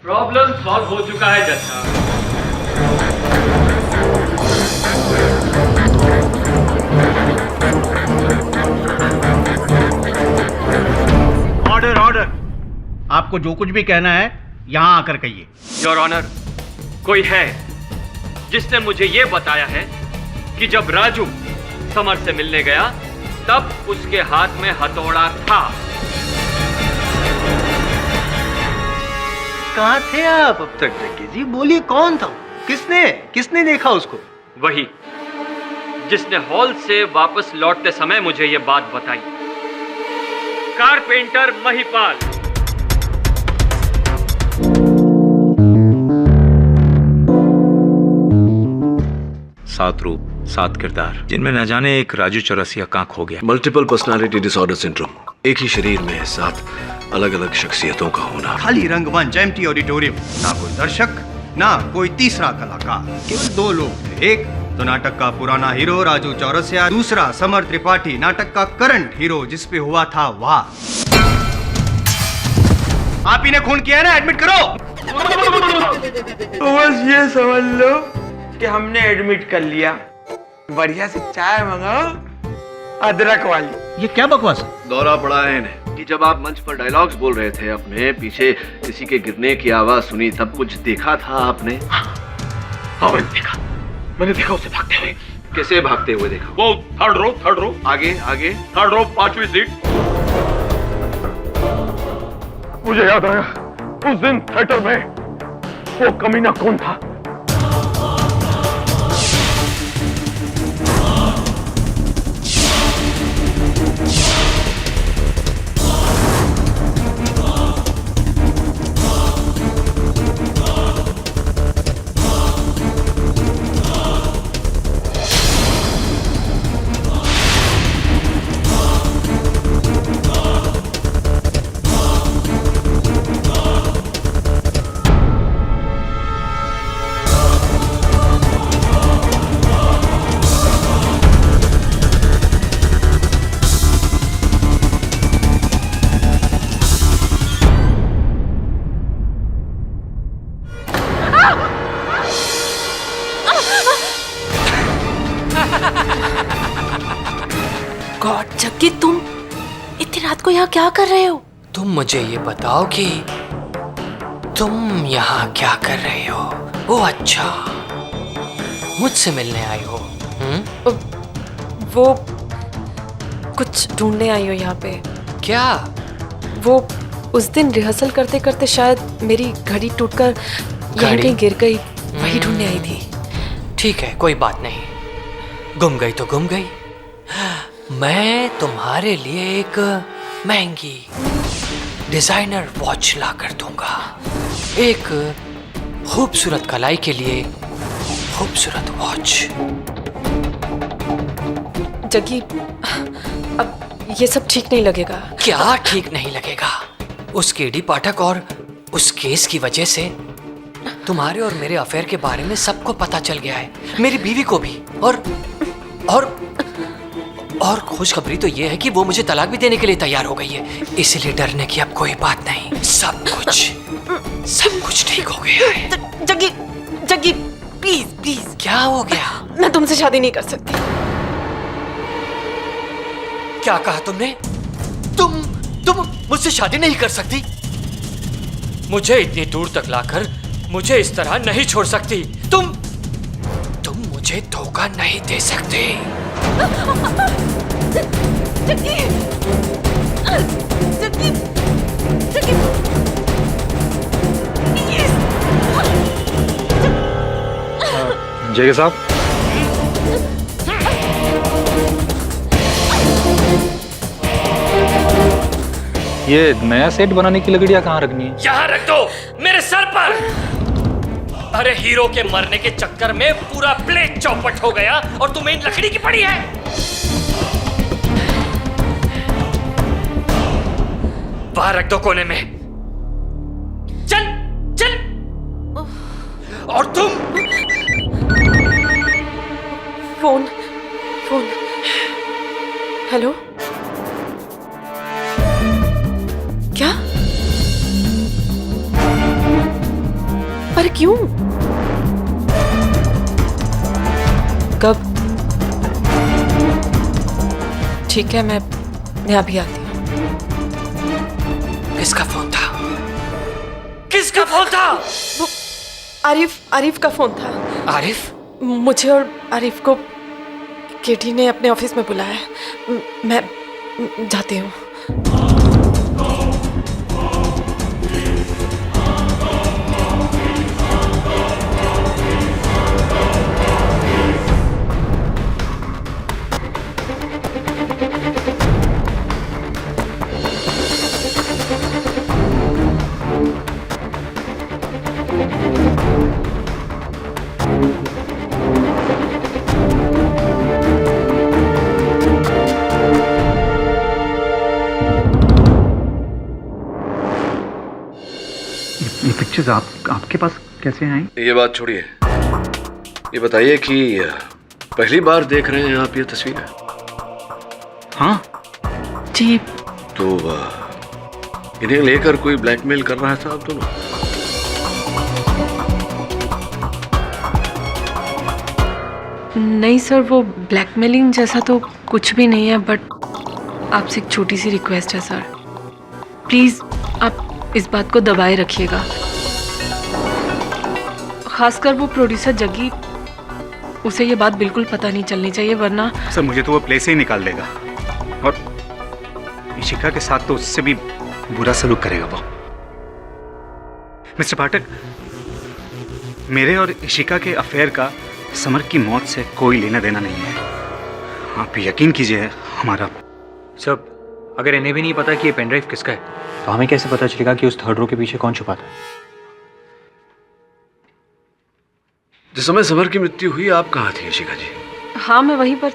Problem solve हो चुका है जट्टा। Order order. आपको जो कुछ भी कहना है यहाँ आकर कहिए। योर ऑनर, कोई है जिसने मुझे ये बताया है कि जब राजू समर से मिलने गया तब उसके हाथ में हथौड़ा था। कहाँ थे आप अब तक जग्गी जी? बोलिए, कौन था? किसने देखा उसको? वही जिसने हॉल से वापस लौटते समय मुझे ये बात बताई। कारपेंटर महिपाल। सात रूप, सात किरदार, जिनमें न जाने एक राजू चौरसिया कहाँ खो गया। मल्टीपल पर्सनालिटी डिसऑर्डर सिंड्रोम, एक ही शरीर में सात अलग अलग शख्सियतों का होना। खाली रंगमंच, एम्प्टी ऑडिटोरियम, ना कोई दर्शक ना कोई तीसरा कलाकार, केवल दो लोग थे। एक तो नाटक का पुराना हीरो राजू चौरसिया, दूसरा समर त्रिपाठी, नाटक का करंट हीरो जिसपे हुआ था वार। आप ही ने खून किया है ना? एडमिट करो। तो बस ये समझ लो कि हमने एडमिट कर लिया। बढ़िया से चाय मंगाओ, अदरक वाली। ये क्या बकवास है? दौरा पड़ा है इन्हें कि जब आप मंच पर डायलॉग्स बोल रहे थे, अपने पीछे किसी के गिरने की आवाज सुनी, तब कुछ देखा था आपने? हाँ, मैंने देखा उसे भागते हुए। कैसे भागते हुए देखा? वो थर्ड रो। आगे आगे? थर्ड रो, 5वीं सीट। मुझे याद आया, उस दिन थिएटर में वो कमीना कौन था? गॉड जग्गी, तुम इतनी रात को यहाँ क्या कर रहे हो? तुम मुझे ये बताओ कि तुम यहाँ क्या कर रहे हो? ओ अच्छा, मुझसे मिलने आई हो? वो कुछ ढूंढने आई हो यहाँ पे। क्या? वो उस दिन रिहर्सल करते करते शायद मेरी घड़ी टूटकर यहाँ कहीं गिर गई, वही ढूंढने आई थी। ठीक है, कोई बात नहीं। गुम गई तो गुम गई। मैं तुम्हारे लिए एक महंगी डिजाइनर वॉच ला कर दूंगा। एक खूबसूरत कलाई के लिए खूबसूरत वॉच। जग्गी, अब ये सब ठीक नहीं लगेगा। क्या ठीक नहीं लगेगा? उस केडी पाठक और उस केस की वजह से तुम्हारे और मेरे अफेयर के बारे में सबको पता चल गया है, मेरी बीवी को भी। और खुशखबरी तो ये है कि वो मुझे तलाक भी देने के लिए तैयार हो गई है। इसलिए डरने की अब कोई बात नहीं। सब कुछ ठीक हो गया है। जग्गी प्लीज। क्या हो गया? मैं तुमसे शादी नहीं कर सकती। क्या कहा तुमने? तुम मुझसे शादी नहीं कर सकती? मुझे इतनी दूर तक लाकर मुझे इस तरह नहीं छोड़ सकती। तुम मुझे धोखा नहीं दे सकते। जय साहब, ये नया सेट बनाने की लकड़ियां कहाँ रखनी है? यहाँ रख दो, मेरे सर पर। अरे हीरो के मरने के चक्कर में पूरा प्लेट चौपट हो गया और तुम्हें इन लकड़ी की पड़ी है। बाहर रख दो कोने में। चल। और तुम फोन। हेलो, क्या? पर क्यों? कब? ठीक है, मैं अभी आती हूँ। किसका फोन था? किसका फोन था? वो आरिफ का फोन था। आरिफ? मुझे और आरिफ को केटी ने अपने ऑफिस में बुलाया है। मैं जाती हूँ। ये पिक्चर्स आपके पास कैसे आई? ये बात छोड़िए, ये बताइए कि पहली बार देख रहे हैं आप ये तस्वीर? हाँ जी। तो इन्हें लेकर कोई ब्लैकमेल कर रहा था आप दोनों? नहीं सर, वो ब्लैकमेलिंग जैसा तो कुछ भी नहीं है, बट आपसे एक छोटी सी रिक्वेस्ट है सर, प्लीज आप इस बात को दबाए रखिएगा। खासकर वो प्रोड्यूसर जग्गी, उसे ये बात बिल्कुल पता नहीं चलनी चाहिए, वरना सर मुझे तो वो प्ले से ही निकाल देगा, और इशिका के साथ तो उससे भी बुरा सलूक करेगा वो। मिस्टर पाठक, मेरे और इशिका के अफेयर का समर की मौत से कोई लेना देना नहीं है, आप यकीन कीजिए हमारा। सब अगर इन्हें भी नहीं पता कि ये पेनड्राइव किसका है, तो हमें कैसे पता चलेगा कि उस थर्ड रो के पीछे कौन छुपा था? जिस समय समर की मृत्यु हुई आप कहाँ थी इशिका जी? हाँ मैं वहीं पर,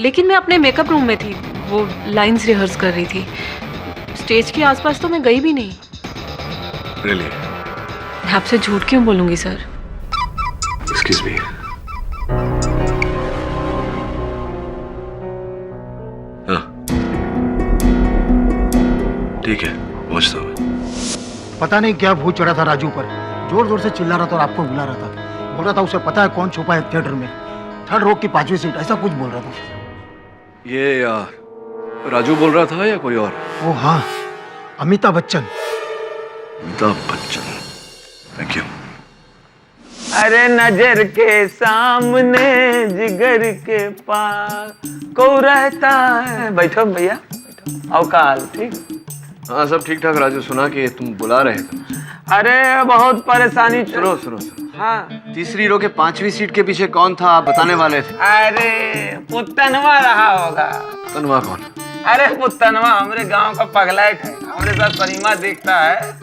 लेकिन मैं अपने मेकअप रूम में थी, वो लाइंस रिहर्स कर रही थी। स्टेज के आसपास तो मैं गई भी नहीं। Really? मैं आपसे झूठ क्यों बोलूंगी सर? Excuse me. हाँ ठीक है, पहुंचता हूँ। पता नहीं क्या भूत चढ़ा था राजू पर, जोर जोर से चिल्ला रहा था और आपको बुला रहा था। बोल रहा था उसे पता है कौन छुपा है थिएटर में, थर्ड रो की 5वीं सीट, ऐसा कुछ बोल रहा था। ये राजू बोल रहा था या कोई और? ओ हाँ, अमिताभ बच्चन। Amitabh Bachchan, thank you. अरे नजर के सामने जिगर के पास को रहता है। बैठो भैया, बैठो। अवकाल ठीक? हाँ सब ठीक ठाक। राजू, सुना कि तुम बुला रहे थे। अरे बहुत परेशानी। सुनो सुनो सुनो। हाँ, तीसरी रो के 5वीं सीट के पीछे कौन था आप बताने वाले थे? अरे पुत्तनवा रहा होगा। तनवा कौन? अरे पुत्तनवा हमारे गांव का पगलाइट है, हमारे साथ सिनेमा देखता है।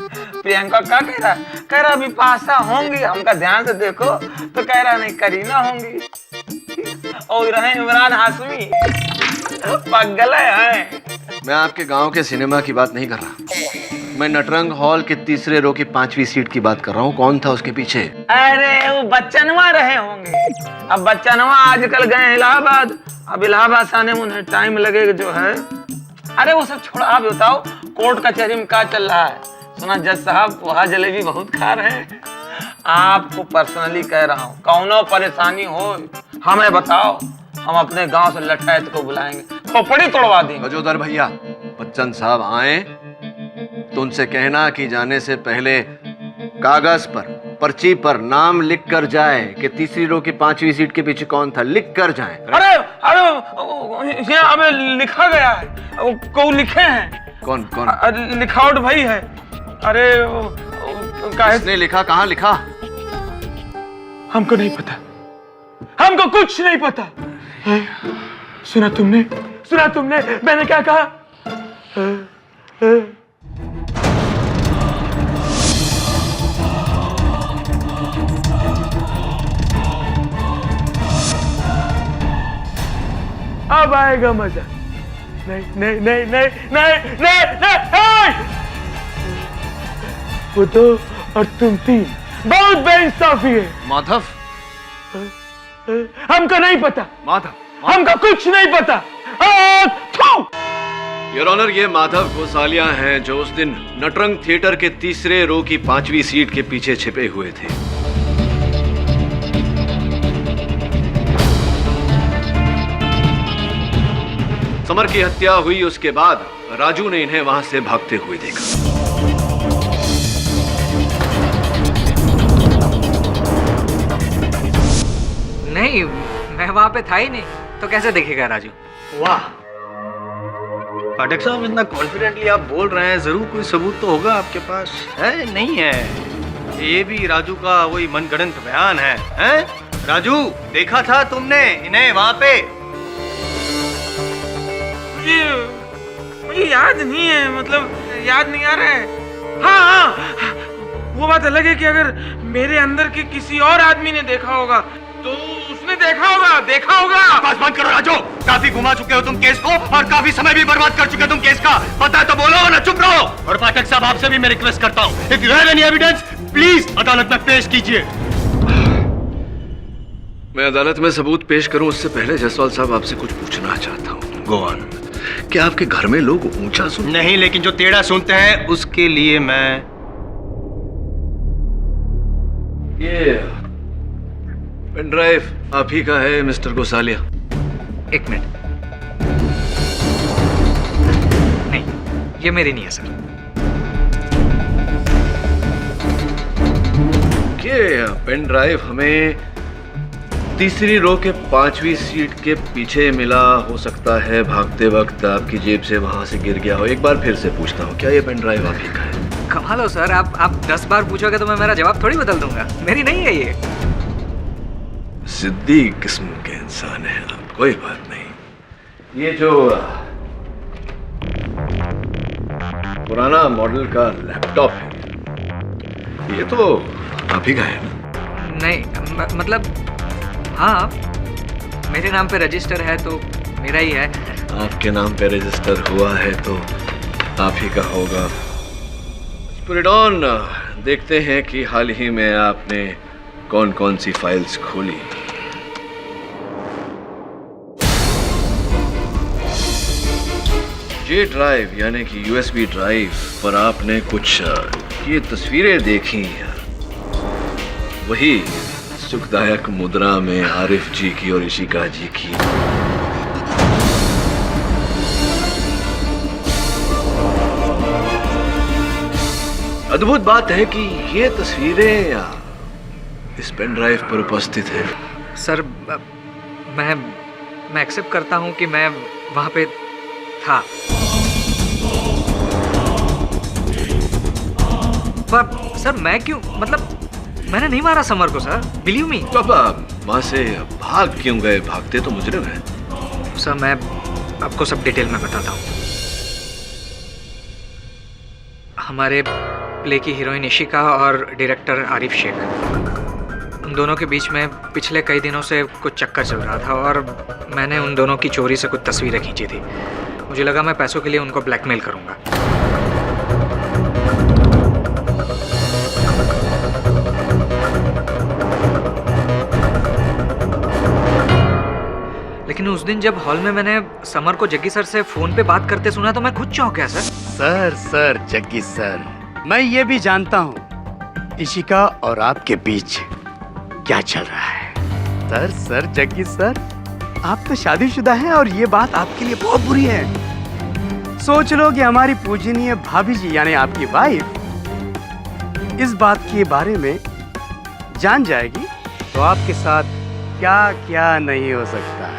प्रियंका क्या कह रहा है? कह रहा बिपाशा होंगी, हमका ध्यान से देखो तो कह रहा नहीं करीना होंगी। और रहे इमरान हाशमी, पगले हैं। मैं आपके गांव के सिनेमा की बात नहीं कर रहा, मैं नटरंग हॉल के तीसरे रो की 5वीं सीट की बात कर रहा हूँ। कौन था उसके पीछे? अरे वो बच्चनवा रहे होंगे। अब बच्चनवा आजकल गए इलाहाबाद, अब इलाहाबाद से आने में उन्हें टाइम लगेगा जो है। अरे वो सब छोड़ा, आप बताओ कोर्ट कचहरी में क्या चल रहा है? सुना जज साहब वहाँ जलेबी बहुत खा रहे हैं। आपको पर्सनली कह रहा हूँ, कौनो परेशानी हो हमें बताओ, हम अपने गांव से लठायत को बुलाएंगे, खोपड़ी तोड़वा देंगे। गजोदर भैया, बच्चन साहब आए तो उनसे कहना कि जाने से पहले कागज पर, पर्ची पर नाम लिख कर जाए कि तीसरी रो की 5वीं सीट के पीछे कौन था, लिख कर जाए। अरे अरे यहाँ हमें लिखा गया है, को लिखे हैं। कौन कौन? लिखावट भाई है। अरे किसने लिखा, कहाँ लिखा? हमको नहीं पता, हमको कुछ नहीं पता। सुना तुमने, सुना तुमने मैंने क्या कहा? अब आएगा मजा। नहीं नहीं नहीं नहीं नहीं नहीं नहीं, वो दो और तुम 3 बहुत बेइंसाफी है। माधव, हमको नहीं पता माधव, हमको कुछ नहीं पता। योर ऑनर, ये माधव गोसालिया हैं जो उस दिन नटरंग थिएटर के तीसरे रो की 5वीं सीट के पीछे छिपे हुए थे। समर की हत्या हुई उसके बाद राजू ने इन्हें वहां से भागते हुए देखा। नहीं, मैं वहां पे था ही नहीं, तो कैसे देखेगा राजू? वाह पाठक साहब, इतना कॉन्फिडेंटली आप बोल रहे हैं, जरूर कोई सबूत तो होगा आपके पास। है नहीं है? ये भी राजू का वही मनगढ़ंत बयान है, हैं? राजू, देखा था तुमने इन्हें वहां पे? मुझे याद नहीं है, मतलब याद नहीं आ रहा है। हाँ, वो बात अलग है कि अगर मेरे अंदर के किसी और आदमी ने देखा होगा तो उसने देखा होगा। बस बंद करो राजू, काफी घुमा चुके हो तुम केस को और काफी समय भी बर्बाद कर चुके हो तुम केस का। पता है तो बोलो, ना चुप रहो। और पाठक साहब, आपसे भी मैं रिक्वेस्ट करता हूँ, if you have any evidence please अदालत में पेश कीजिए। मैं अदालत में सबूत पेश करूं उससे पहले जसवाल साहब आपसे कुछ पूछना चाहता हूं। Go on. क्या आपके घर में लोग ऊंचा सुनते? नहीं, लेकिन जो टेढ़ा सुनते हैं उसके लिए मैं ये पेन ड्राइव आप ही का है मिस्टर गोसालिया? एक मिनट, नहीं, ये मेरी नहीं है सर। ये पेन ड्राइव हमें तीसरी रो के 5वीं सीट के पीछे मिला। हो सकता है भागते वक्त आपकी जेब से वहां से गिर गया हो। एक बार फिर से पूछता हूँ, क्या ये पेन ड्राइव आप ही का है? कमाल हो सर, आप 10 बार पूछोगे तो मैं मेरा जवाब थोड़ी बदल दूंगा। मेरी नहीं है ये। जिद्दी किस्म के इंसान हैं आप। कोई बात नहीं। ये जो पुराना मॉडल का लैपटॉप है, ये तो आप ही का है ना? नहीं, मतलब हाँ, मेरे नाम पे रजिस्टर है तो मेरा ही है। आपके नाम पे रजिस्टर हुआ है तो आप ही का होगा। स्पिरिडॉन, देखते हैं कि हाल ही में आपने कौन कौन सी फाइल्स खोली। जे ड्राइव यानी कि यूएसबी ड्राइव पर आपने कुछ ये तस्वीरें देखी, वही सुखदायक मुद्रा में आरिफ जी की और इशिका जी की। अद्भुत बात है कि ये तस्वीरें इस पेन ड्राइव पर उपस्थित है। सर, मैं एक्सेप्ट करता हूँ कि मैं वहाँ पे था, पर सर मैं क्यों, मतलब मैंने नहीं मारा समर को सर, बिलीव मी। तो अब वहाँ से भाग क्यों गए? भागते तो मुजरिम हैं। सर मैं आपको सब डिटेल में बताता हूँ। हमारे प्ले की हीरोइन इशिका और डायरेक्टर आरिफ शेख, उन दोनों के बीच में पिछले कई दिनों से कुछ चक्कर चल रहा था और मैंने उन दोनों की चोरी से कुछ तस्वीरें खींची थी। मुझे लगा मैं पैसों के लिए उनको ब्लैकमेल करूँगा। लेकिन उस दिन जब हॉल में मैंने समर को जग्गी सर से फोन पे बात करते सुना तो मैं खुद चौंक गया सर। सर जग्गी सर, मैं ये भी जानता हूँ इशिका और आपके बीच क्या चल रहा है। सर जग्गी सर, आप तो शादीशुदा हैं और ये बात आपके लिए बहुत बुरी है। सोच लो कि हमारी पूजनीय भाभी जी यानी आपकी वाइफ इस बात के बारे में जान जाएगी तो आपके साथ क्या क्या नहीं हो सकता है।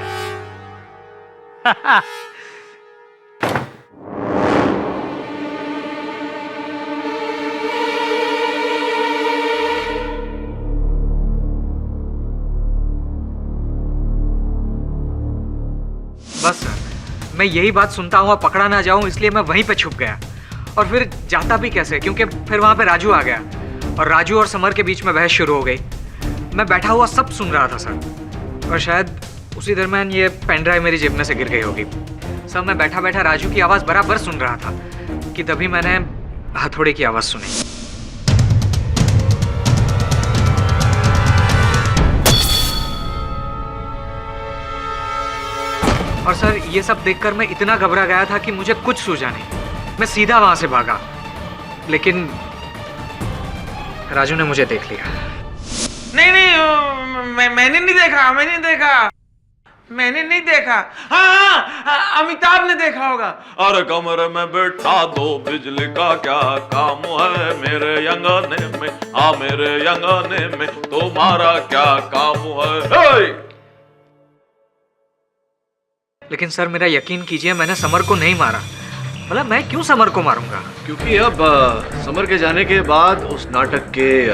बस सर, मैं यही बात सुनता हुआ पकड़ा ना जाऊं इसलिए मैं वहीं पे छुप गया। और फिर जाता भी कैसे, क्योंकि फिर वहां पे राजू आ गया और राजू और समर के बीच में बहस शुरू हो गई। मैं बैठा हुआ सब सुन रहा था सर, और शायद उसी दरमियान ये पेन ड्राइव मेरी जेब में से गिर गई होगी। सर मैं बैठा बैठा राजू की आवाज़ बराबर सुन रहा था कि तभी मैंने हथौड़े की आवाज़ सुनी। और सर ये सब देखकर मैं इतना घबरा गया था कि मुझे कुछ सूझा नहीं। मैं सीधा वहां से भागा, लेकिन राजू ने मुझे देख लिया। नहीं, मैंने नहीं देखा। हाँ, अमिताभ ने देखा होगा। अरे कमरे में बैठा दो, बिजली का क्या काम है मेरे अंगने में, हाँ मेरे अंगने में तुम्हारा क्या काम है। लेकिन सर मेरा यकीन कीजिए, मैंने समर को नहीं मारा। मतलब मैं क्यों समर को मारूंगा? क्योंकि अब समर के जाने के बाद उस नाटक के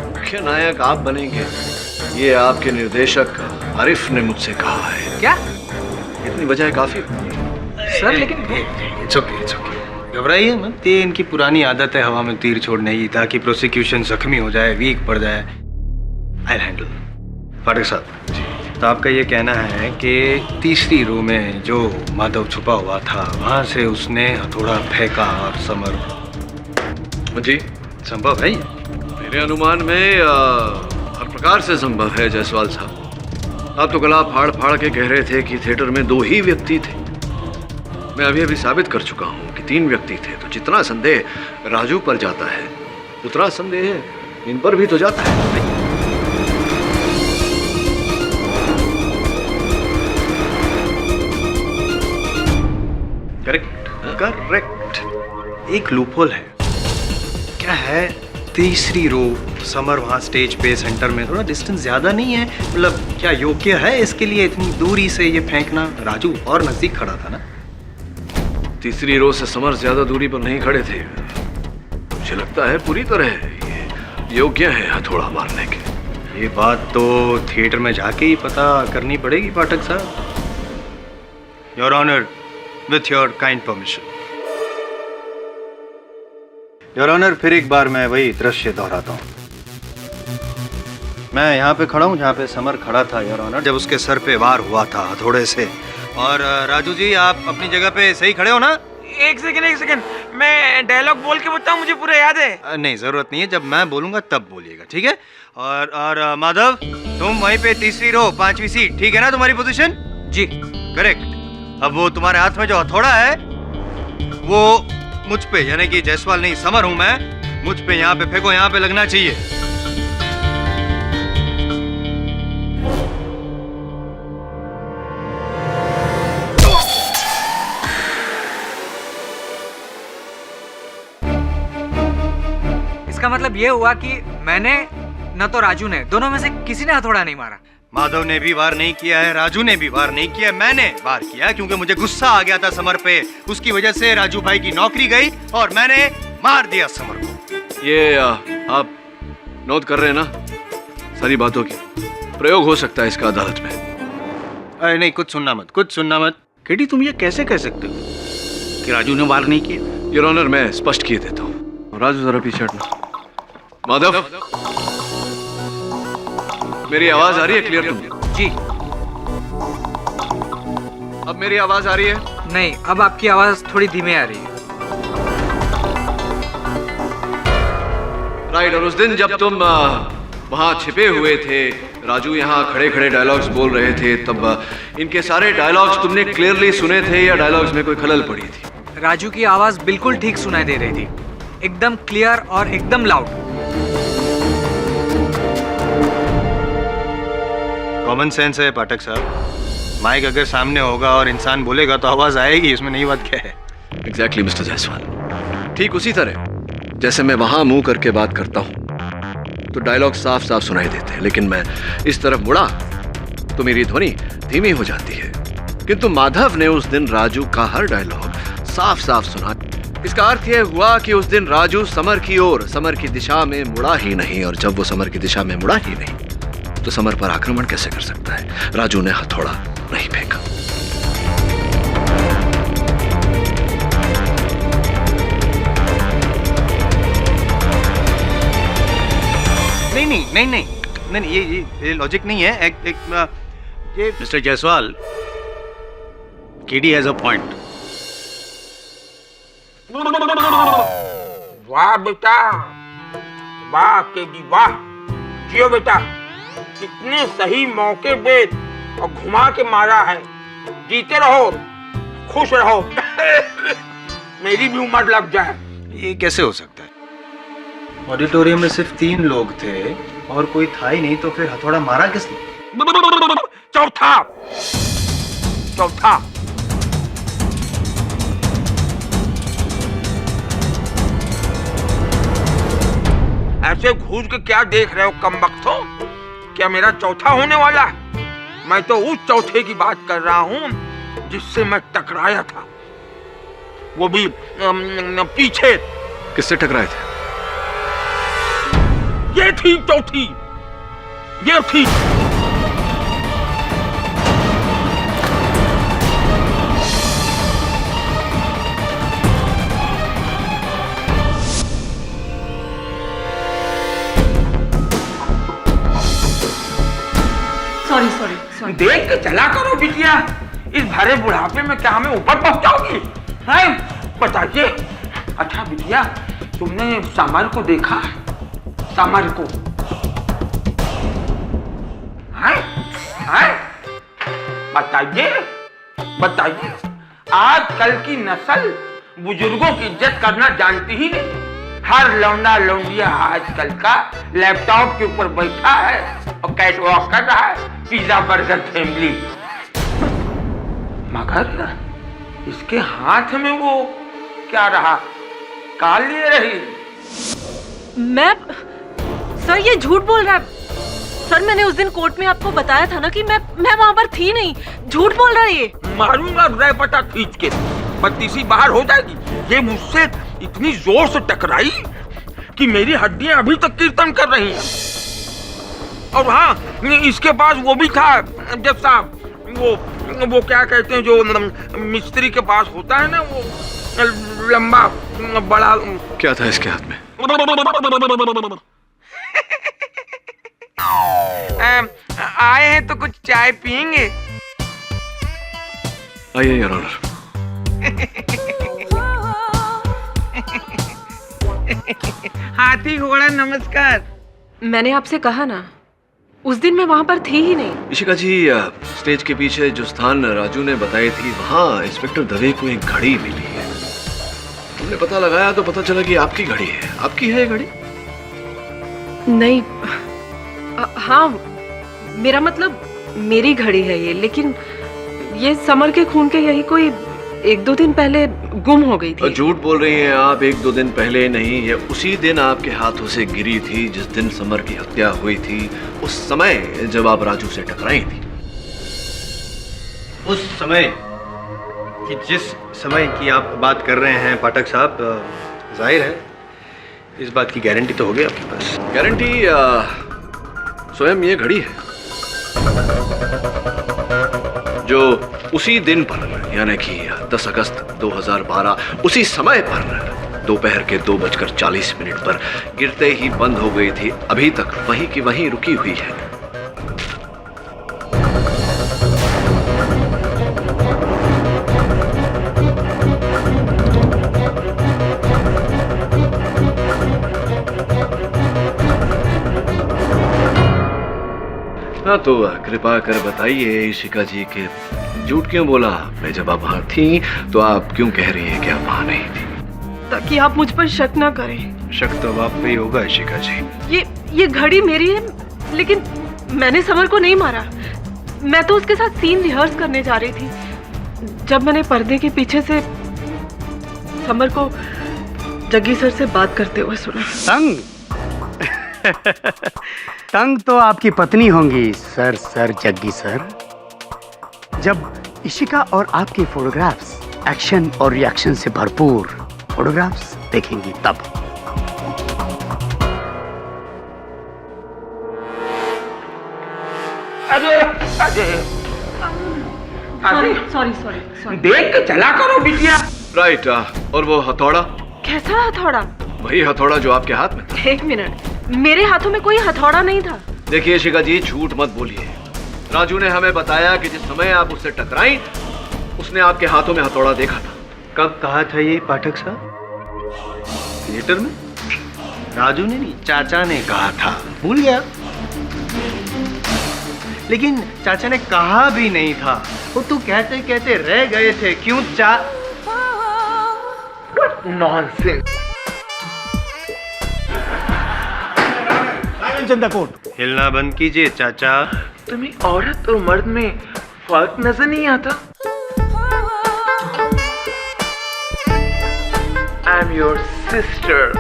मुख्य नायक आप बनेंगे, ये आपके निर्देशक आरिफ ने मुझसे कहा है। क्या? इतनी वजह काफी सर। लेकिन इट्स ओके, घबराइए मत। ये इनकी पुरानी आदत है हवा में तीर छोड़ने की, ताकि प्रोसिक्यूशन जख्मी हो जाए, वीक पड़ जाए। I handle. फाटक साहब, तो आपका ये कहना है कि तीसरी रो में जो माधव छुपा हुआ था वहां से उसने हथौड़ा फेंका और समर। जी संभव है ये? मेरे अनुमान में हर प्रकार से संभव है जायसवाल साहब। आप तो गला फाड़ फाड़ के कह रहे थे कि थिएटर में 2 ही व्यक्ति थे। मैं अभी साबित कर चुका हूँ कि 3 व्यक्ति थे। तो जितना संदेह राजू पर जाता है उतना संदेह इन पर भी तो जाता है। करेक्ट। एक लूपहोल है। क्या है? तीसरी रो, समर वहाँ स्टेज पे सेंटर में, थोड़ा डिस्टेंस ज्यादा नहीं है? मतलब क्या योग्य है इसके लिए इतनी दूरी से ये फेंकना? राजू और नजदीक खड़ा था ना। तीसरी रो से समर ज्यादा दूरी पर नहीं खड़े थे। मुझे लगता है पूरी तरह ये योग्य है हथौड़ा मारने के। ये बात तो थिएटर में जाके ही पता करनी पड़ेगी पाठक साहब। Your honour, with your kind permission. Your honour, फिर एक बार मैं वही दृश्य दोहराता हूँ। मैं यहाँ पे खड़ा हूँ जहाँ पे समर खड़ा था योर ऑनर, जब उसके सर पे वार हुआ था हथौड़े से। और राजू जी, आप अपनी जगह पे सही खड़े हो ना? एक सेकंड, मैं डायलॉग बोल के बताऊं, मुझे पूरा याद है। नहीं, जरूरत नहीं है, जब मैं बोलूंगा तब बोलिएगा, ठीक है? और माधव, तुम वहीं पे तीसरी रो 5वीं सीट, ठीक है ना तुम्हारी पोजीशन? जी करेक्ट। अब वो तुम्हारे हाथ में जो हथौड़ा है वो मुझ पे, यानी कि जायसवाल नहीं समर हूं मैं, मुझ पे यहाँ पे फेंको, यहाँ पे लगना चाहिए। इसका मतलब ये हुआ कि मैंने न तो राजू ने, दोनों में से किसी ने हथौड़ा नहीं मारा। माधव ने भी वार नहीं किया है, राजू ने भी वार नहीं किया है, मैंने वार किया क्योंकि मुझे गुस्सा आ गया था समर पे। उसकी वजह से राजू भाई की नौकरी गई और मैंने मार दिया समर को। ये आप नोट कर रहे हैं ना सारी बातों की? प्रयोग हो सकता है इसका अदालत में। अरे नहीं, कुछ सुनना मत। केडी, तुम ये कैसे कह सकते हो कि राजू ने वार नहीं किया? योर ऑनर, मैं स्पष्ट किए देता हूँ। राजू जरा पीछे हटना। माधव, मेरी आवाज आ रही है क्लियर तुम्हें? जी। अब मेरी आवाज आ रही है? नहीं, अब आपकी आवाज थोड़ी धीमे आ रही है। राइट। और उस दिन जब तुम वहां छिपे हुए थे, राजू यहाँ खड़े खड़े डायलॉग्स बोल रहे थे, तब इनके सारे डायलॉग्स तुमने क्लियरली सुने थे या डायलॉग्स में कोई खलल पड़ी थी? राजू की आवाज बिल्कुल ठीक सुनाई दे रही थी, एकदम क्लियर और एकदम लाउड। कॉमन सेंस है पाठक साहब। माइक अगर सामने होगा और इंसान बोलेगा तो आवाज आएगी, इसमें नई बात क्या है? Exactly mister Jaiswal. ठीक उसी तरह जैसे मैं वहां मुंह करके बात करता हूं तो डायलॉग साफ साफ सुनाई देते हैं, लेकिन मैं इस तरफ मुड़ा तो मेरी ध्वनि धीमी हो जाती है। किंतु माधव ने उस दिन राजू का हर डायलॉग साफ साफ सुना। इसका अर्थ यह हुआ कि उस दिन राजू समर की ओर, समर की दिशा में मुड़ा ही नहीं, और जब वो समर की दिशा में मुड़ा ही नहीं तो समर पर आक्रमण कैसे कर सकता है? राजू ने हथौड़ा नहीं फेंका। नहीं, ये लॉजिक नहीं है। ये mister Jaiswal, KD has a point. वाह बेटा, वाह केडी, वाह। जियो बेटा, कितने सही मौके पे और घुमा के मारा है। जीते रहो, खुश रहो, मेरी भी उम्र लग जाए। ये कैसे हो सकता है? ऑडिटोरियम में सिर्फ 3 लोग थे और कोई था ही नहीं, तो फिर हथौड़ा मारा किसने? चौथा ऐसे घूर के क्या देख रहे हो कमबख्तों? क्या मेरा चौथा होने वाला है? मैं तो उस चौथे की बात कर रहा हूँ जिससे मैं टकराया था, वो भी पीछे। किससे टकराए थे? ये थी चौथी, ये थी। सॉरी। देख के चला करो बिटिया, इस भरे बुढ़ापे में क्या हमें ऊपर पहुंचाओगी? हैं? बताइए। अच्छा बिटिया, तुमने समर को देखा? समर को? हैं? बताइए। आजकल की नस्ल बुजुर्गों की इज्जत करना जानती ही नहीं। हर लौंडा लौंडिया आजकल का लैपटॉप के ऊपर बैठा है और कैटवॉक कर रहा है, पिज्जा बर्गर फैमिली। मगर इसके हाथ में वो क्या रहा? काल लिए रही। मैं सर, ये झूठ बोल रहा है सर। मैंने उस दिन कोर्ट में आपको बताया था ना कि मैं वहां पर थी नहीं। झूठ बोल रहा है ये। मारूंगा रैपटा खींच के, बत्तीसी बाहर हो जाएगी। ये मुझसे इतनी जोर से टकराई कि मेरी हड्डियां अभी तक कीर्तन कर रही हैं। और हाँ, इसके पास वो भी था जज साहब, वो क्या कहते हैं जो मिस्त्री के पास होता है ना, वो लंबा बड़ा। क्या था इसके हाथ में? आए हैं तो कुछ चाय पियेंगे? आइए योर ऑनर। हाथी घोड़ा नमस्कार। मैंने आपसे कहा ना, उस दिन मैं वहां पर थी ही नहीं। इशिका जी, स्टेज के पीछे जो स्थान राजू ने बताई थी, वहाँ इंस्पेक्टर दवे को एक घड़ी मिली है। हमने पता लगाया तो पता चला कि आपकी घड़ी है। आपकी है ये घड़ी? नहीं, हाँ, मेरा मतलब मेरी घड़ी है ये, लेकिन ये समर के खून के यही कोई 1-2 दिन पहले गुम हो गई थी। झूठ बोल रही हैं आप। 1-2 दिन पहले नहीं, ये उसी दिन आपके हाथों से गिरी थी जिस दिन समर की हत्या हुई थी, उस समय जब आप राजू से टकराई थी। उस समय कि जिस समय की आप बात कर रहे हैं पाठक साहब, जाहिर है इस बात की गारंटी तो होगी आपके पास। गारंटी स्वयं ये घड़ी है जो उसी दिन पर, यानी कि 10 अगस्त 2012 उसी समय पर दोपहर के 2:40 पर गिरते ही बंद हो गई थी, अभी तक वहीं की वहीं रुकी हुई है। हाँ, तो कृपा कर बताइए इशिका जी के झूठ क्यों बोला आपने? जब आप वहां थी तो आप क्यों कह रही हैं कि आप वहां नहीं थी? ताकि आप मुझ पर शक ना करें। शक तो आप पे ही होगा इशिका जी। ये घड़ी मेरी है, लेकिन मैंने समर को नहीं मारा। मैं तो उसके साथ सीन रिहर्स करने जा रही थी जब मैंने पर्दे के पीछे से समर को जग्गी सर से बात करते हुए सुना। तंग तंग तो आपकी पत्नी होंगी सर जग्गी सर। जब इशिका और आपके फोटोग्राफ्स एक्शन और रिएक्शन से भरपूर फोटोग्राफ्स देखेंगी तब। अरे सॉरी। देख के चला करो बिटिया। राइट। और वो हथौड़ा? कैसा हथौड़ा? वही हथौड़ा जो आपके हाथ में था। 1 मिनट, मेरे हाथों में कोई हथौड़ा नहीं था। देखिए शिका जी, झूठ मत बोलिए। राजू ने हमें बताया कि जिस समय आप उससे टकराई, उसने आपके हाथों में हथौड़ा देखा था। कब कहा था ये पाठक साहब? थिएटर में? राजू ने नहीं, चाचा ने कहा था। भूल गया? लेकिन चाचा ने कहा भी नहीं था वो तू कहते कहते रह गए थे, क्यों चा नॉनसेंस। हिलना बंद कीजिए चाचा। तुम्हें औरत और मर्द में फर्क नजर नहीं आता? I am your sister.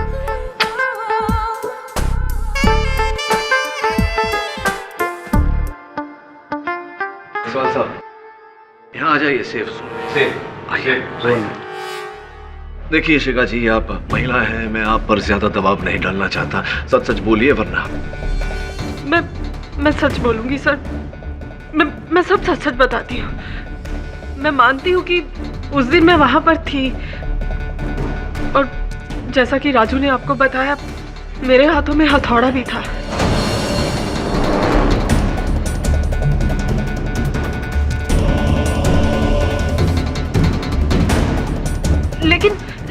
सवाल साहब, यहाँ आ जाइए, सेफ जोन। देखिए शिखा जी, आप महिला हैं, मैं आप पर ज्यादा दबाव नहीं डालना चाहता। सच सच बोलिए वरना। मैं सच बोलूंगी सर। मैं सब सच सच बताती हूँ। मैं मानती हूँ कि उस दिन मैं वहां पर थी और जैसा कि राजू ने आपको बताया, मेरे हाथों में हथौड़ा भी था।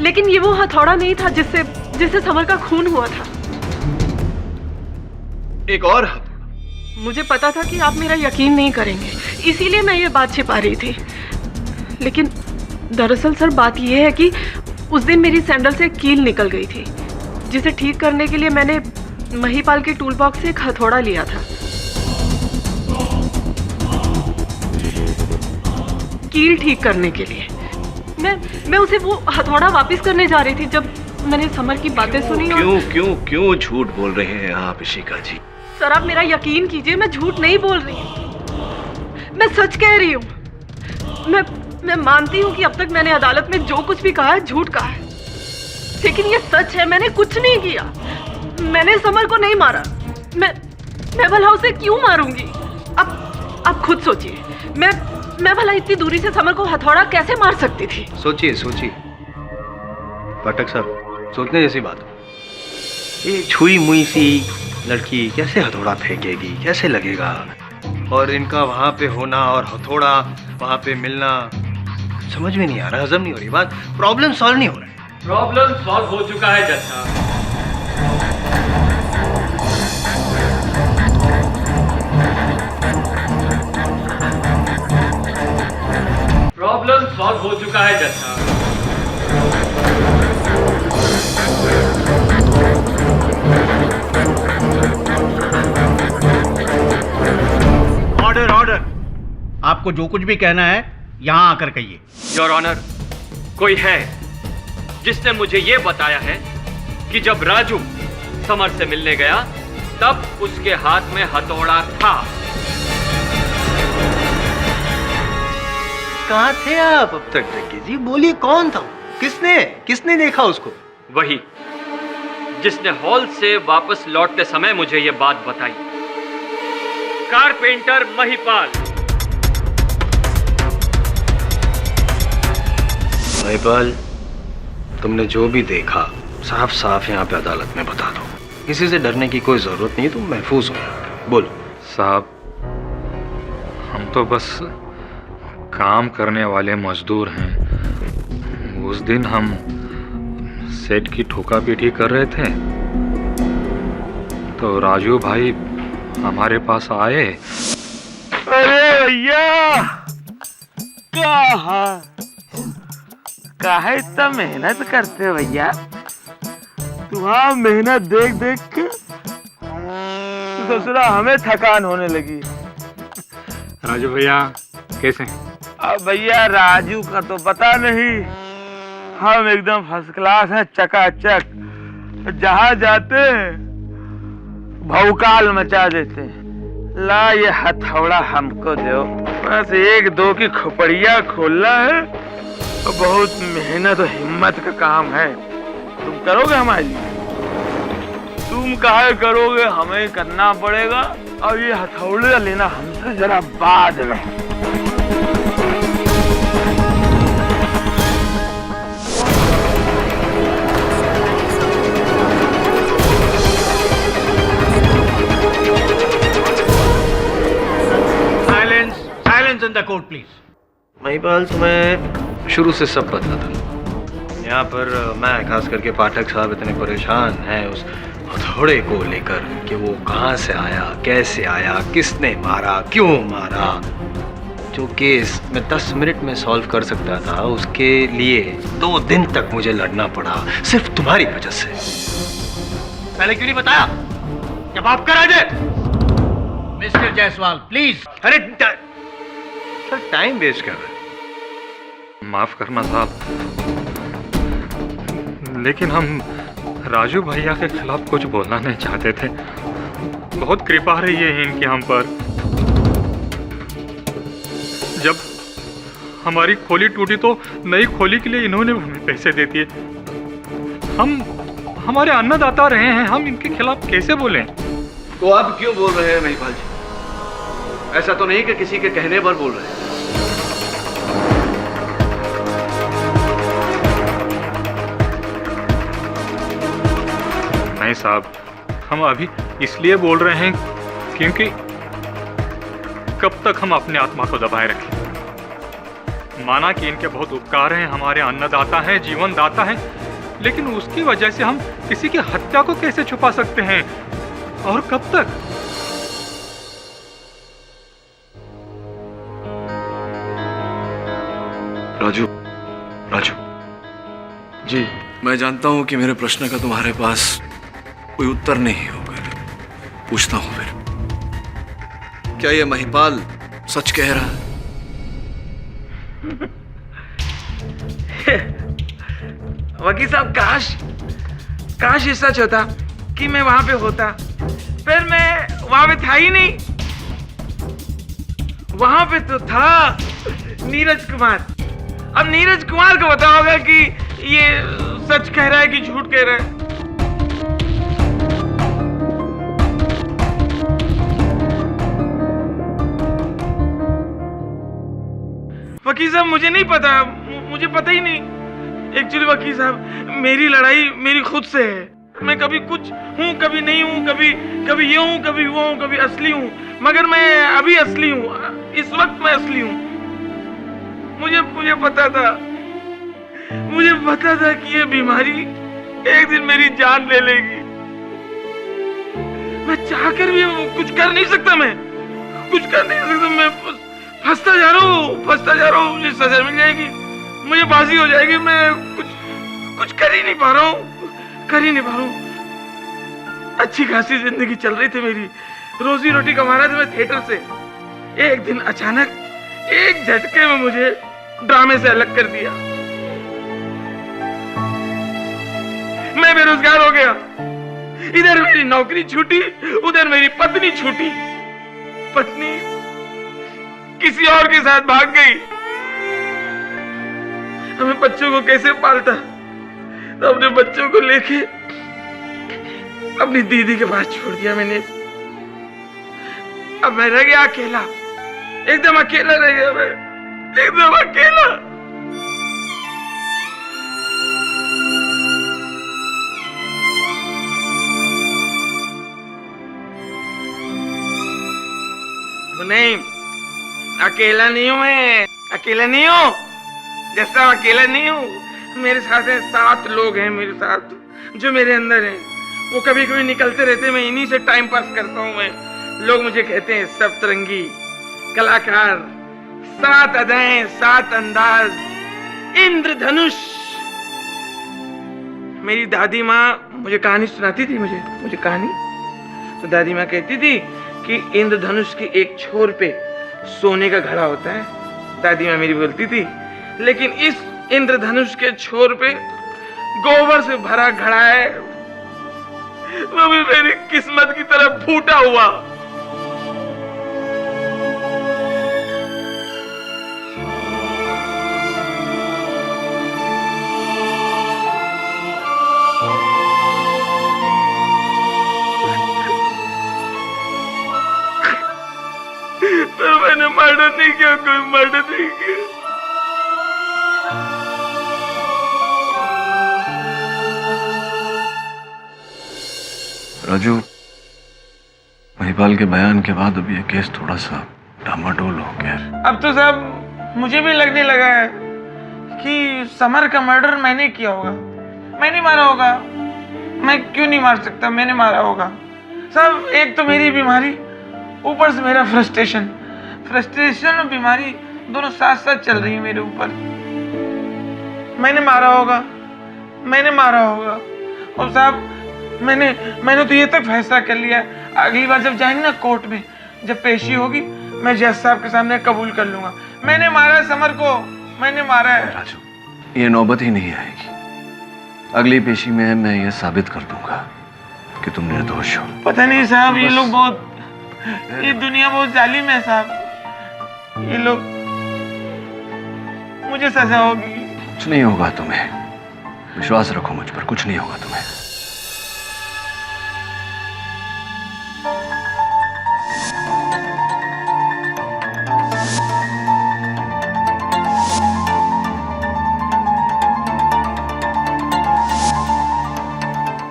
लेकिन ये वो हथौड़ा नहीं था जिससे समर का खून हुआ था। एक और हथौड़ा? मुझे पता था कि आप मेरा यकीन नहीं करेंगे, इसीलिए मैं ये बात छिपा रही थी। लेकिन दरअसल सर बात ये है कि उस दिन मेरी सैंडल से कील निकल गई थी, जिसे ठीक करने के लिए मैंने महिपाल के टूल बॉक्स से एक हथौड़ा लिया था। कील ठीक करने के लिए मैं उसे वो हथौड़ा वापस करने जा रही थी जब मैंने समर की बातें सुनी। क्यों झूठ बोल रहे हैं आप शिखा जी? सर आप मेरा यकीन कीजिए, मैं झूठ नहीं बोल रही हूँ, मैं सच कह रही हूँ। मैं मानती हूँ कि अब तक मैंने अदालत में जो कुछ भी कहा है झूठ कहा है, लेकिन ये सच है, मैंने कुछ नहीं किया। मैंने समर को नहीं मारा। मैं भला उसे क्यों मारूंगी? अब खुद सोचिए, मैं भला इतनी दूरी से समर को हथौड़ा कैसे मार सकती थी? सोचिए पाठक साहब, सोचने जैसी बात। ये छुई मुई सी लड़की कैसे हथौड़ा फेंकेगी, कैसे लगेगा? और इनका वहां पे होना और हथौड़ा वहां पे मिलना समझ में नहीं आ रहा, हजम नहीं हो रही बात। प्रॉब्लम सॉल्व नहीं हो रहा है। प्रॉब्लम सॉल्व हो चुका है जज। प्रॉब्लम सॉल्व हो चुका है जज। ऑर्डर। आपको जो कुछ भी कहना है यहाँ आकर कहिए। योर ऑनर, कोई है जिसने मुझे ये बताया है कि जब राजू समर से मिलने गया तब उसके हाथ में हथौड़ा था। कहाँ थे आप अब तक जग्गी जी? बोलिए कौन था? किसने देखा उसको? वही जिसने हॉल से वापस लौटते समय मुझे ये बात बताई, कारपेंटर महिपाल। महिपाल, तुमने जो भी देखा साफ साफ यहाँ पे अदालत में बता दो। किसी से डरने की कोई जरूरत नहीं, तुम महफूज हो यहाँ पे। बोलो। साहब, हम तो बस काम करने वाले मजदूर हैं। उस दिन हम सेट की ठोका पीटी कर रहे थे तो राजू भाई हमारे पास आए। अरे भैया, काहे इतना मेहनत करते हो भैया? तुम्हारा मेहनत देख देख के दूसरा हमें थकान होने लगी। राजू भैया कैसे हैं? अब भैया राजू का तो पता नहीं, हम एकदम फर्स्ट क्लास हैं, चकाचक। जहाँ जाते हैं भौकाल मचा देते हैं। ला ये हथौड़ा हमको दो, बस एक दो की खोपड़िया खोलना है। बहुत मेहनत और हिम्मत का काम है। तुम करोगे हमारे लिए? तुम काहे करोगे, हमें करना पड़ेगा। और ये हथौड़ा लेना हमसे जरा बाद में। Silence in the court, please. Mahipal, तुम्हें शुरू से सब पता था। यहाँ पर मैं खास करके पाठक साहब इतने परेशान हैं उस हथौड़े को लेकर कि वो कहाँ से आया, कैसे आया, किसने मारा, क्यों मारा। जो केस मैं 10 मिनट में सॉल्व कर सकता था, उसके लिए 2 दिन तक मुझे लड़ना पड़ा, सिर्फ तुम्हारी वजह से। पहले क्यों नहीं बताया? जब आप कर दे। Mister Jaiswal please. अरे सर टाइम वेस्ट कर रहे हैं। माफ करना साहब, लेकिन हम राजू भैया के खिलाफ कुछ बोलना नहीं चाहते थे। बहुत कृपा रही है इनकी हम पर। जब हमारी खोली टूटी तो नई खोली के लिए इन्होंने हमें पैसे दे दिए। हम हमारे अन्नदाता रहे हैं, हम इनके खिलाफ कैसे बोलें? तो आप क्यों बोल रहे हैं महिपाल जी? ऐसा तो नहीं कि किसी के कहने पर बोल रहे हैं। नहीं साहब, हम अभी इसलिए बोल रहे हैं क्योंकि कब तक हम अपने आत्मा को दबाए रखें। माना कि इनके बहुत उपकार हैं, हमारे अन्नदाता हैं, जीवन दाता हैं, लेकिन उसकी वजह से हम किसी की हत्या को कैसे छुपा सकते हैं और कब तक? राजू, राजू जी, मैं जानता हूं कि मेरे प्रश्न का तुम्हारे पास कोई उत्तर नहीं होगा। पूछता हूं फिर, क्या ये महिपाल सच कह रहा है? वकील साहब, काश ये सच होता कि मैं वहां पे होता, फिर मैं वहां पे था ही नहीं। वहां पे तो था नीरज कुमार। अब नीरज कुमार को पता होगा कि ये सच कह रहा है कि झूठ कह रहा है। वकील साहब, मुझे नहीं पता, मुझे पता ही नहीं। एक्चुअली वकील साहब, मेरी लड़ाई मेरी खुद से है। मैं कभी कुछ हूँ, कभी नहीं हूँ, कभी ये हूँ, कभी वो हूँ, कभी असली हूँ, मगर मैं अभी असली हूँ। इस वक्त मैं असली हूँ। मुझे पता था कि ये बीमारी एक दिन मेरी जान ले लेगी। मैं चाहकर भी कुछ कर नहीं सकता। मैं फंसता जा रहा हूँ। मुझे सजा मिल जाएगी, मुझे फांसी हो जाएगी। मैं कुछ कर ही नहीं पा रहा हूँ। अच्छी खासी जिंदगी चल रही थी मेरी, रोजी रोटी कमा रहा था मैं थिएटर से। एक दिन अचानक एक झटके में मुझे ड्रामे से अलग कर दिया। मैं बेरोजगार हो गया। इधर मेरी नौकरी छूटी, उधर मेरी पत्नी छूटी। पत्नी किसी और के साथ भाग गई। हमें बच्चों को कैसे पालता? तो अपने बच्चों को लेके अपनी दीदी के पास छोड़ दिया मैंने। अब मैं रह गया अकेला, एकदम अकेला रह गया मैं, एकदम अकेला। नहीं, अकेला नहीं हूं मैं, अकेला नहीं हूं। जैसा अकेला नहीं हूं, मेरे साथ है 7 लोग हैं मेरे साथ, जो मेरे अंदर हैं। वो कभी कभी निकलते रहते, मैं इन्हीं से टाइम पास करता हूं। मैं, लोग मुझे कहते हैं सप्तरंगी कलाकार, 7 अदाएं, 7 अंदाज, इंद्रधनुष। मेरी दादी माँ मुझे कहानी सुनाती थी, मुझे कहानी। तो दादी माँ कहती थी कि इंद्रधनुष के एक छोर पे सोने का घड़ा होता है। दादी माँ मेरी बोलती थी, लेकिन इस इंद्रधनुष के छोर पे गोबर से भरा घड़ा है, वो भी मेरी किस्मत की तरह फूटा हुआ। तो मैंने मर्डर नहीं किया, कोई मर्डर नहीं किया। राजू, महिपाल के बयान के बाद अब ये केस थोड़ा सा डामाडोल हो गया है। अब तो साहब मुझे भी लगने लगा है कि समर का मर्डर मैंने किया होगा। मैंने मारा होगा। मैं क्यों नहीं मार सकता? मैंने मारा होगा। साहब, एक तो मेरी बीमारी, ऊपर से मेरा फ्रस्ट्रेशन, फ्रस्ट्रेशन और बीमारी दोनों साथ साथ चल रही है मेरे ऊपर। मैंने मारा होगा और साहब मैंने तो ये तक फैसला कर लिया, अगली बार जब जाएंगे ना कोर्ट में, जब पेशी होगी, मैं जज साहब के सामने कबूल कर लूंगा, मैंने मारा है समर को, मैंने मारा है। राजू, ये नौबत ही नहीं आएगी। अगली पेशी में मैं ये साबित कर दूंगा कि तुम निर्दोष हो। पता नहीं साहब, ये लोग ये दुनिया बहुत जालिम है साहब। ये लोग, मुझे सजा होगी। कुछ नहीं होगा तुम्हें, विश्वास रखो मुझ पर, कुछ नहीं होगा तुम्हें।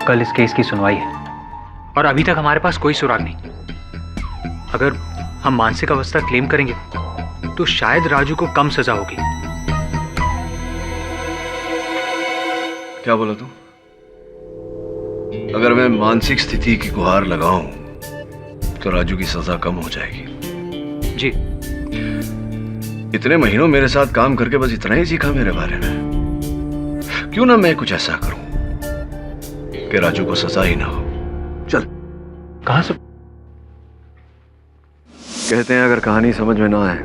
कल इस केस की सुनवाई है और अभी तक हमारे पास कोई सुराग नहीं। अगर हम मानसिक अवस्था क्लेम करेंगे तो शायद राजू को कम सजा होगी। क्या बोला तुम? अगर मैं मानसिक स्थिति की गुहार लगाऊं तो राजू की सजा कम हो जाएगी। जी। इतने महीनों मेरे साथ काम करके बस इतना ही सीखा मेरे बारे में। क्यों ना मैं कुछ ऐसा करूं कि राजू को सजा ही ना हो। चल। कहां से? कहते हैं अगर कहानी समझ में ना आए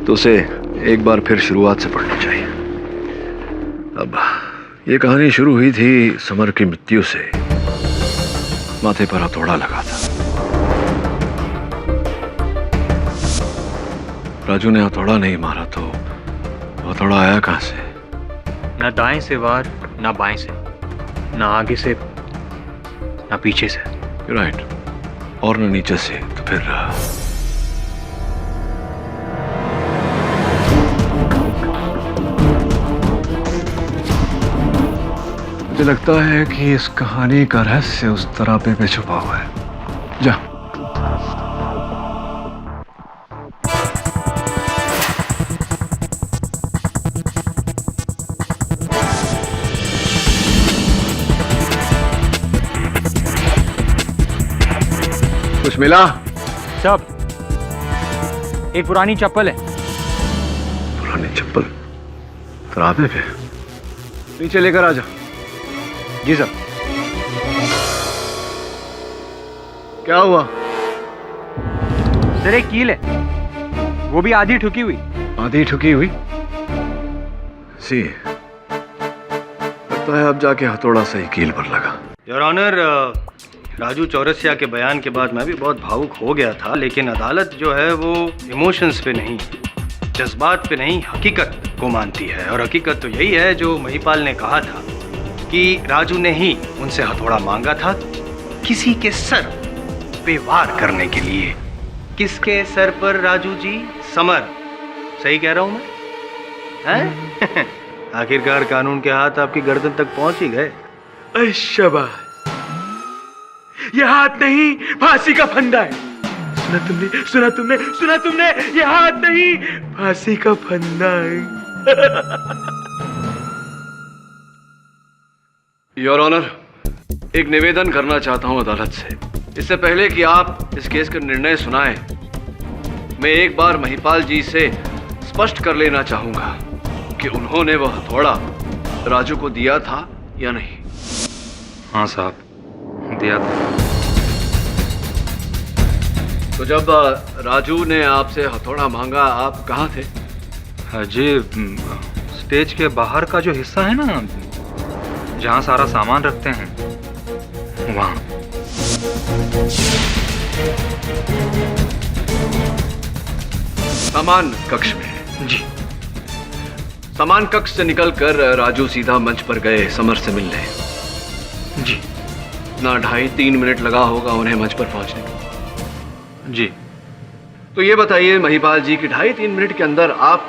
तो उसे एक बार फिर शुरुआत से पढ़नी चाहिए। अब ये कहानी शुरू हुई थी समर की मृत्यु से। माथे पर हथौड़ा लगा था। राजू ने हथौड़ा नहीं मारा तो हथौड़ा आया कहां से? ना दाएं से वार, ना बाएं से, ना आगे से, ना पीछे से। राइट। और न नीचे से, तो फिर मुझे लगता है कि इस कहानी का रहस्य उस तरापे पे छुपा हुआ है। जा। कुछ मिला? सब। एक पुरानी चप्पल है। पुरानी चप्पल तरापे पे? नीचे लेकर आ जा। जी सर। क्या हुआ? सर एक कील है, वो भी आधी ठुकी हुई। आधी ठुकी हुई? सी, लगता है अब जाके हथौड़ा सही कील पर लगा। योर ऑनर, राजू चौरसिया के बयान के बाद मैं भी बहुत भावुक हो गया था, लेकिन अदालत जो है वो इमोशंस पे नहीं, जज्बात पे नहीं, हकीकत को मानती है। और हकीकत तो यही है जो महिपाल ने कहा था कि राजू ने ही उनसे हथौड़ा मांगा था किसी के सर पे वार करने के लिए। किसके सर पर राजू जी? समर। सही कह रहा हूं मैं? हैं? आखिरकार कानून के हाथ आपकी गर्दन तक पहुंच ही गए। शाबाश। ये हाथ नहीं, फांसी का फंदा है। सुना तुमने? ये हाथ नहीं, फांसी का फंदा है। योर ऑनर, एक निवेदन करना चाहता हूं अदालत से। इससे पहले कि आप इस केस का निर्णय सुनाएं, मैं एक बार महिपाल जी से स्पष्ट कर लेना चाहूंगा कि उन्होंने वह हथौड़ा राजू को दिया था या नहीं। हाँ साहब, दिया था। तो जब राजू ने आपसे हथौड़ा मांगा, आप कहाँ थे? जी, स्टेज के बाहर का जो हिस्सा है ना, जहाँ सारा सामान रखते हैं, वहाँ। सामान कक्ष में? जी। सामान कक्ष से निकलकर राजू सीधा मंच पर गए समर से मिलने। जी। ना 2.5-3 मिनट लगा होगा उन्हें मंच पर पहुंचने में। जी। तो ये बताइए महिपाल जी कि 2.5-3 मिनट के अंदर आप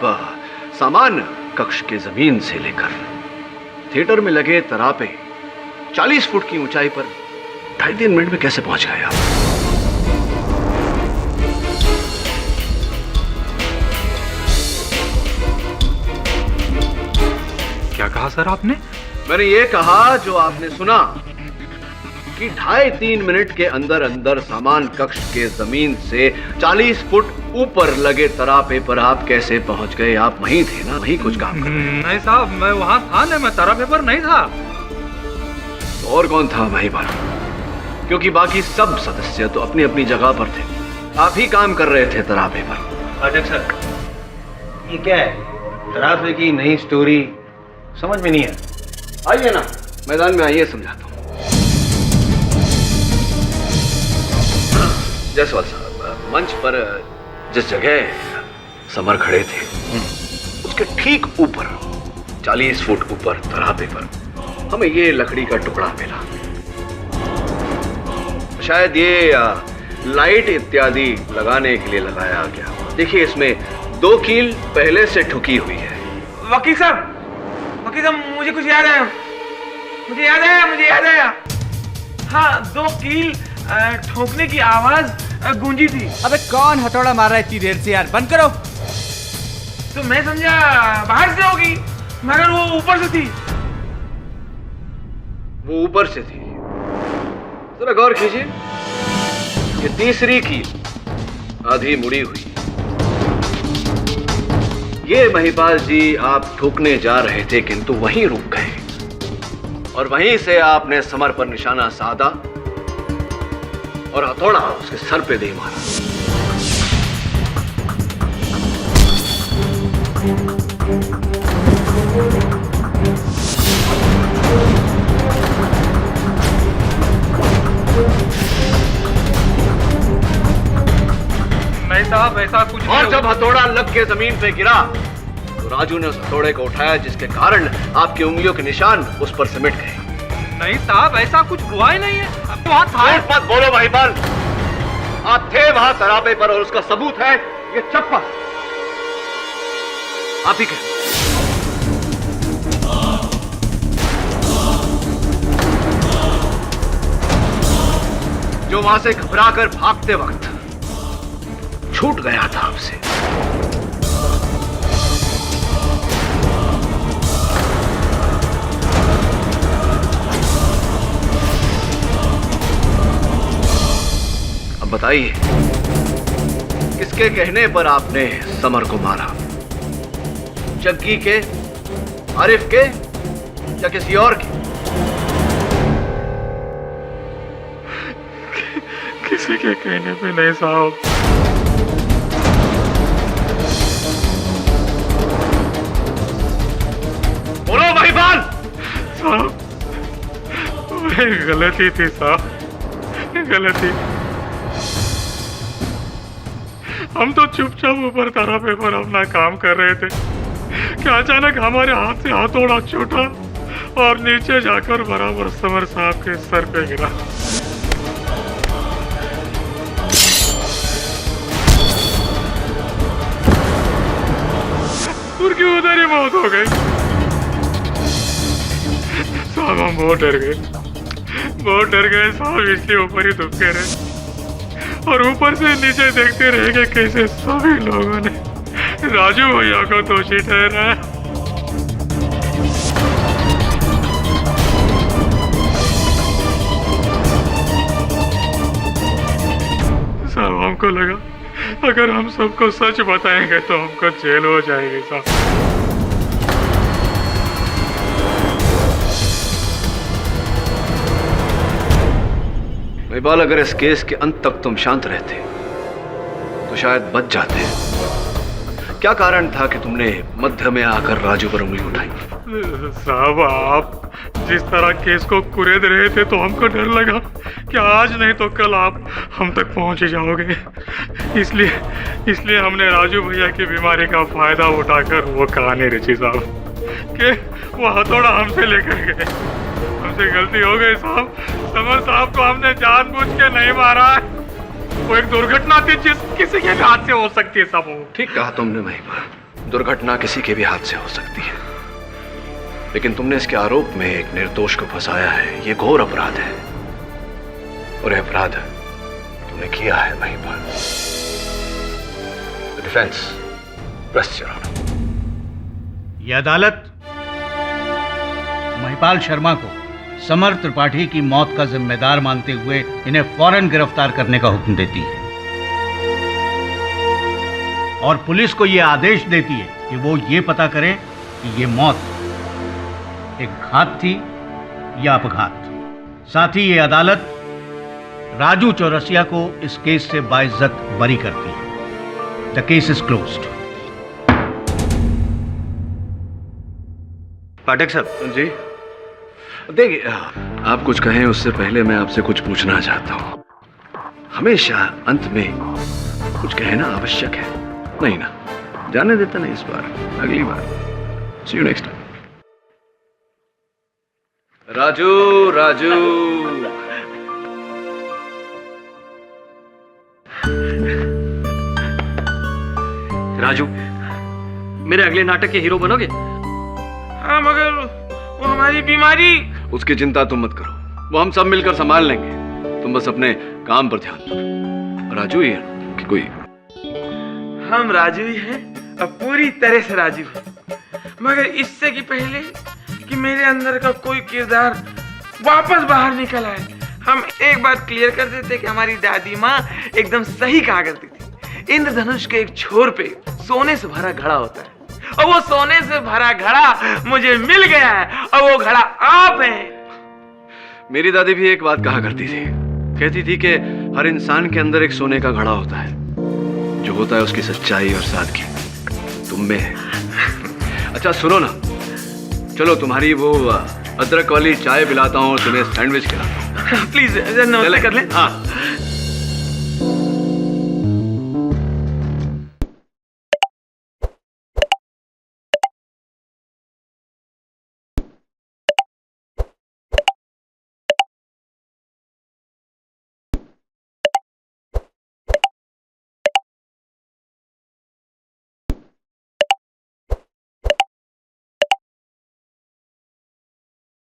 सामान कक्ष के जमीन से लेकर थिएटर में लगे तरापे 40 फुट की ऊंचाई पर 2.5-3 मिनट में कैसे पहुंच गए आप? क्या कहा सर आपने? मैंने ये कहा जो आपने सुना। कि 2.5-3 मिनट के अंदर अंदर सामान कक्ष के जमीन से 40 फुट ऊपर लगे तरापे पर आप कैसे पहुंच गए? आप वहीं थे ना, वहीं कुछ काम कर रहे थे? नहीं साहब, मैं वहां था नहीं, मैं तरापे पर नहीं था। तो और कौन था वहीं पर? क्योंकि बाकी सब सदस्य तो अपनी अपनी जगह पर थे, आप ही काम कर रहे थे तरापे पर। पाठक सर, ये क्या है? तरापे की नई स्टोरी समझ में नहीं है। आइए ना, मैदान में आइए, समझाता हूँ। जायसवाल साहब, मंच पर जिस जगह समर खड़े थे उसके ठीक ऊपर 40 फुट ऊपर तरापे पर हमें ये लकड़ी का टुकड़ा मिला। शायद ये लाइट इत्यादि लगाने के लिए लगाया गया। देखिए, इसमें 2 कील पहले से ठुकी हुई है। वकील साहब, मुझे कुछ याद आया, मुझे याद आया। हाँ, 2 कील ठोकने की आवाज गूंजी थी। अबे कौन हथौड़ा मार रहा है इतनी देर से यार? बंद करो। तो मैं समझा बाहर से होगी, मगर वो ऊपर से थी। वो ऊपर से थी? जरा गौर कीजिए, ये तीसरी कील आधी मुड़ी हुई। ये महिपाल जी आप ठोकने जा रहे थे, किंतु वहीं रुक गए और वहीं से आपने समर पर निशाना साधा और हथौड़ा उसके सर पे दे मारा। नहीं साहब, ऐसा कुछ और जब हथौड़ा लग के जमीन पे गिरा तो राजू ने उस हथौड़े को उठाया, जिसके कारण आपकी उंगलियों के निशान उस पर सिमट गए। नहीं साहब, ऐसा कुछ हुआ ही नहीं है। अब वहां था। झूठ मत बोलो महिपाल, आप थे वहां तरापे पर और उसका सबूत है ये चप्पल। आप ही कहें। जो वहां से घबराकर भागते वक्त छूट गया था आपसे। अब बताइए, किसके कहने पर आपने समर को मारा? जग्गी के, आरिफ के या किसी और के? किसी के कहने पे नहीं साहब। बोलो महिपाल। साहब, गलती थी साहब, गलती। हम तो चुपचाप ऊपर तरापे पर अपना काम कर रहे थे कि अचानक हमारे हाथ से हथौड़ा छूटा और नीचे जाकर बराबर समर साहब के सर पे गिरा। उनकी उधर ही मौत हो गई। साहब, हम बहुत डर गए साहब, इसलिए ऊपर ही दुबके रहे और ऊपर से नीचे देखते रहे कि कैसे सभी लोगों ने राजू भैया को दोषी ठहराया। साहब, हमको लगा अगर हम सबको सच बताएंगे तो हमको जेल हो जाएगी साहब। महिपाल, अगर इस केस के अंत तक तुम शांत रहते तो शायद बच जाते। क्या कारण था कि तुमने मध्य में आकर राजू पर उंगली उठाई? साहब, आप जिस तरह केस को कुरेद रहे थे तो हमको डर लगा कि आज नहीं तो कल आप हम तक पहुंच ही जाओगे। इसलिए हमने राजू भैया की बीमारी का फायदा उठाकर वो कहानी रची साहब कि वो हथौड़ा हमसे लेकर गए। हमसे गलती हो गई साहब। समर साहब को हमने जानबूझ के नहीं मारा है। वो एक दुर्घटना थी, जिस किसी के भी हाथ से हो सकती है साहब। ठीक कहा तुमने महिपाल, दुर्घटना किसी के भी हाथ से हो सकती है, लेकिन तुमने इसके आरोप में एक निर्दोष को फंसाया है। ये घोर अपराध है और अपराध तुमने किया है Mahipal. Defence, rest your honour. यह अदालत महिपाल शर्मा को समर त्रिपाठी की मौत का जिम्मेदार मानते हुए इन्हें फौरन गिरफ्तार करने का हुक्म देती है और पुलिस को यह आदेश देती है कि वो ये पता करे कि ये मौत एक घात थी या अपघात। साथ ही ये अदालत राजू चौरसिया को इस केस से बाइज्जत बरी करती है। The case is closed. Pathak साहब जी देखिए, आप कुछ कहें उससे पहले मैं आपसे कुछ पूछना चाहता हूँ। हमेशा अंत में कुछ कहना आवश्यक है, नहीं ना? जाने देता नहीं इस बार, अगली बार। See you next time. Raju Raju Raju, मेरे अगले नाटक के हीरो बनोगे? हाँ, मगर वो हमारी बीमारी। उसकी चिंता तुम मत करो, वो हम सब मिलकर संभाल लेंगे। तुम बस अपने काम पर ध्यान दो। राजू ही है कि कोई? हम राजू ही हैं और पूरी तरह से राजू हैं, मगर इससे कि पहले कि मेरे अंदर का कोई किरदार वापस बाहर निकल आए, हम एक बात क्लियर कर देते कि हमारी दादी माँ एकदम सही कहा करती थी। इंद्रधनुष के एक छोर पे सोने से भरा घड़ा होता है और वो सोने से भरा घड़ा मुझे मिल गया है और वो घड़ा आप हैं। मेरी दादी भी एक बात कहा करती थी, कहती थी कि हर इंसान के अंदर एक सोने का घड़ा होता है, जो होता है उसकी सच्चाई और सादगी तुम में है। अच्छा सुनो ना, चलो तुम्हारी वो अदरक वाली चाय पिलाता हूँ, तुम्हें सैंडविच खिलाता हूँ। प्लीज नमस्ते कर लें। हाँ